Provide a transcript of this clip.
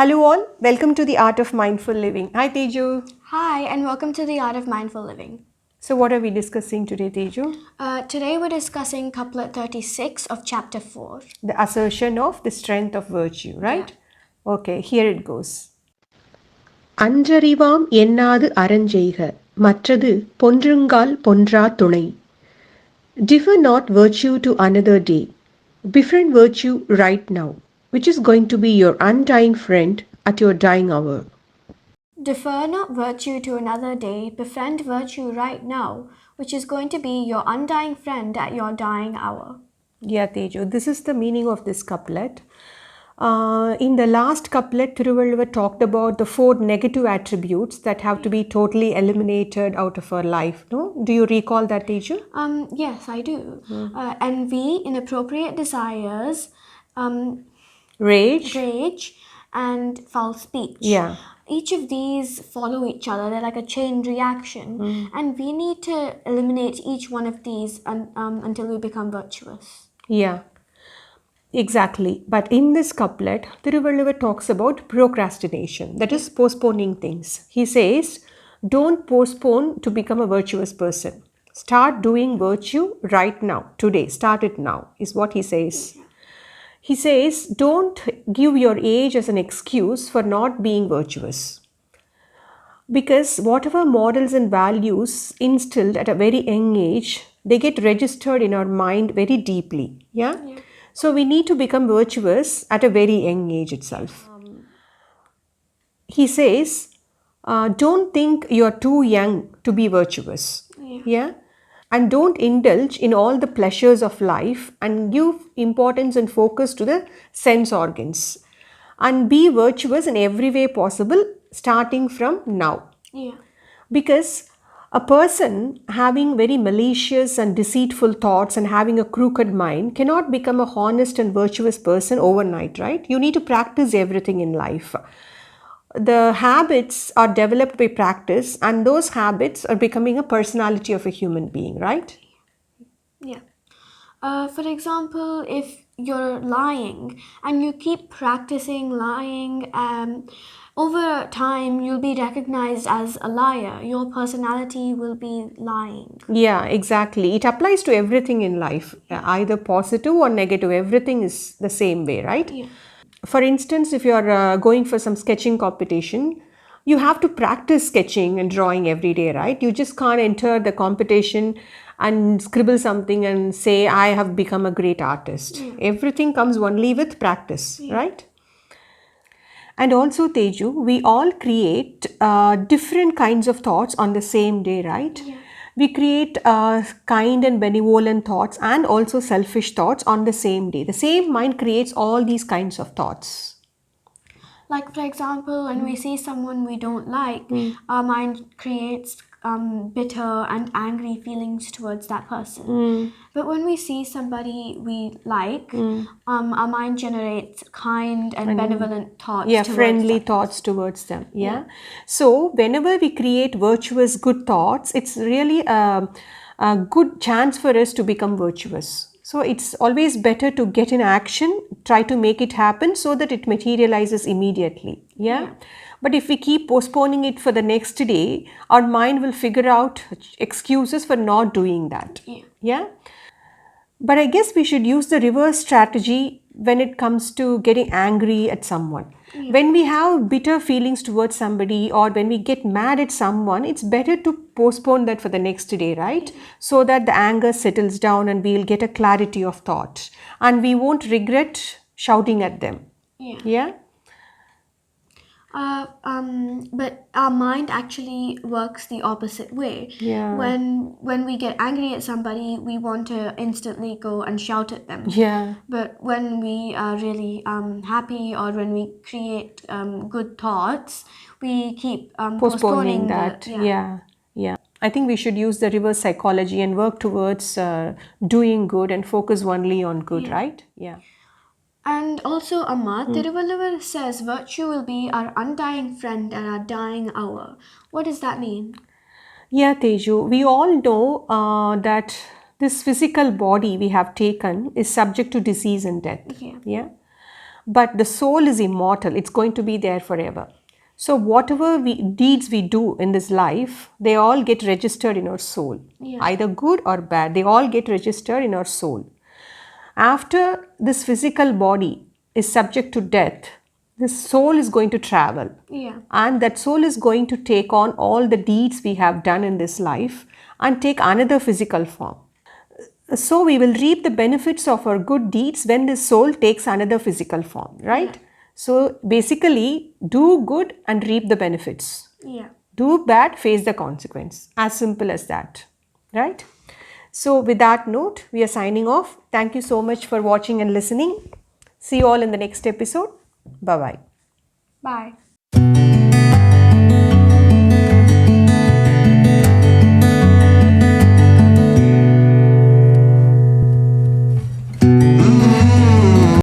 Hello all, welcome to the Art of Mindful Living. Hi Teju. Hi, and welcome to the Art of Mindful Living. So what are we discussing today, Teju? Today we're discussing couplet 36 of chapter 4. The assertion of the strength of virtue, right? Okay, here it goes. Andrarivaam ennaadhu aranjeiga, matradhu pondrungaal pondraa thunai. Differ not virtue to another day. Befriend virtue right now, which is going to be your undying friend at your dying hour. Defer not virtue to another day, befriend virtue right now, which is going to be your undying friend at your dying hour. Yeah, Tejo, this is the meaning of this couplet. In the last couplet, Thirukural talked about the 4 negative attributes that have to be totally eliminated out of our life. No, do you recall that, Teju? Yes, I do. Envy, inappropriate desires, Rage, and false speech. Yeah. Each of these follow each other. They're like a chain reaction, and we need to eliminate each one of these until we become virtuous. Yeah. Exactly. But in this couplet, Thirukural talks about procrastination, that is postponing things. He says, don't postpone to become a virtuous person. Start doing virtue right now, today. Start it now, is what he says. He says, don't give your age as an excuse for not being virtuous. Because whatever morals and values instilled at a very young age, they get registered in our mind very deeply. Yeah? So we need to become virtuous at a very young age itself. He says, don't think you're too young to be virtuous. Yeah? And don't indulge in all the pleasures of life and give importance and focus to the sense organs. And be virtuous in every way possible, starting from now. Yeah. Because a person having very malicious and deceitful thoughts and having a crooked mind cannot become a honest and virtuous person overnight, right? You need to practice everything in life. The habits are developed by practice, and those habits are becoming a personality of a human being, right? Yeah. For example, if you're lying and you keep practicing lying, over time you'll be recognized as a liar. Your personality will be lying. Yeah, exactly. It applies to everything in life, either positive or negative. Everything is the same way, right? Yeah. For instance, if you're going for some sketching competition, you have to practice sketching and drawing every day, right? You just can't enter the competition and scribble something and say, I have become a great artist. Everything comes only with practice, right? And also, Teju, we all create different kinds of thoughts on the same day, right? Yeah. We create kind and benevolent thoughts and also selfish thoughts on the same day. The same mind creates all these kinds of thoughts. Like, for example, when we see someone we don't like, our mind creates bitter and angry feelings towards that person. But when we see somebody we like, our mind generates kind and benevolent thoughts towards Friendly that thoughts towards them. So whenever we create virtuous good thoughts, it's really a good chance for us to become virtuous. So it's always better to get in action, try to make it happen so that it materializes immediately. But if we keep postponing it for the next day, our mind will figure out excuses for not doing that. But I guess we should use the reverse strategy when it comes to getting angry at someone. When we have bitter feelings towards somebody or when we get mad at someone, it's better to postpone that for the next day, right? So that the anger settles down and we'll get a clarity of thought and we won't regret shouting at them. Yeah? But our mind actually works the opposite way. When we get angry at somebody, we want to instantly go and shout at them. But when we are really happy or when we create good thoughts, we keep postponing that. I think we should use the reverse psychology and work towards doing good and focus only on good, right? And also, Amma, Thirukural says virtue will be our undying friend at our dying hour. What does that mean? Yeah, Teju, we all know that this physical body we have taken is subject to disease and death. Yeah. but the soul is immortal. It's going to be there forever. So whatever deeds we do in this life, they all get registered in our soul. Either good or bad, they all get registered in our soul. After this physical body is subject to death, this soul is going to travel. And that soul is going to take on all the deeds we have done in this life and take another physical form. So we will reap the benefits of our good deeds when this soul takes another physical form, right? So basically, do good and reap the benefits. Do bad, face the consequence. As simple as that, right? So with that note, we are signing off. Thank you so much for watching and listening. See you all in the next episode. Bye-bye. Bye.